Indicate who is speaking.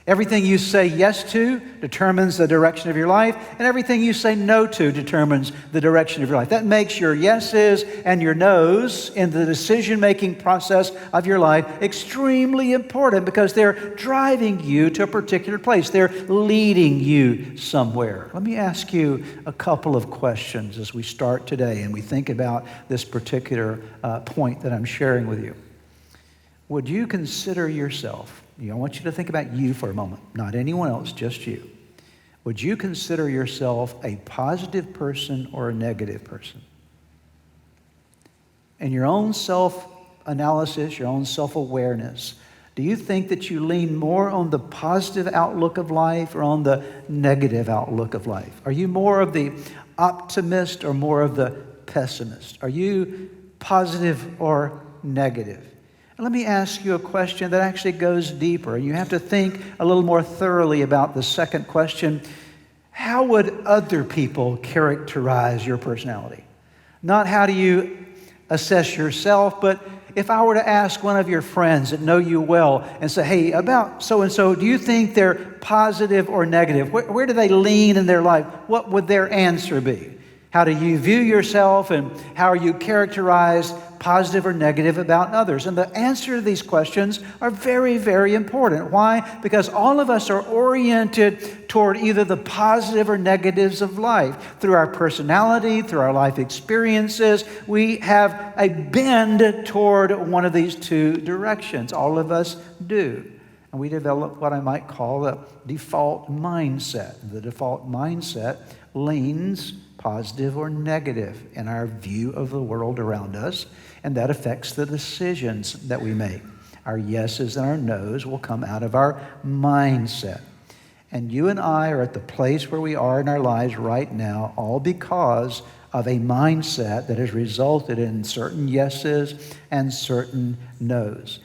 Speaker 1: Everything you say yes to determines the direction of your life, and everything you say no to determines the direction of your life. That makes your yeses and your nos in the decision-making process of your life extremely important because they're driving you to a particular place. They're leading you somewhere. Let me ask you a couple of questions as we start today and we think about this particular point that I'm sharing with you. Would you consider yourself, I want you to think about you for a moment, not anyone else, just you. Would you consider yourself a positive person or a negative person? In your own self-analysis, your own self-awareness, do you think that you lean more on the positive outlook of life or on the negative outlook of life? Are you more of the optimist or more of the pessimist? Are you positive or negative? Let me ask you a question that actually goes deeper. You have to think a little more thoroughly about the second question. How would other people characterize your personality? Not how do you assess yourself, but if I were to ask one of your friends that know you well and say, hey, about so-and-so, do you think they're positive or negative? Where do they lean in their life? What would their answer be? How do you view yourself and how are you characterized positive or negative about others? And the answer to these questions are very, very important. Why? Because all of us are oriented toward either the positive or negatives of life. Through our personality, through our life experiences, we have a bend toward one of these two directions. All of us do. And we develop what I might call a default mindset. The default mindset leans positive or negative in our view of the world around us, and that affects the decisions that we make. Our yeses and our nos will come out of our mindset. And you and I are at the place where we are in our lives right now, all because of a mindset that has resulted in certain yeses and certain nos.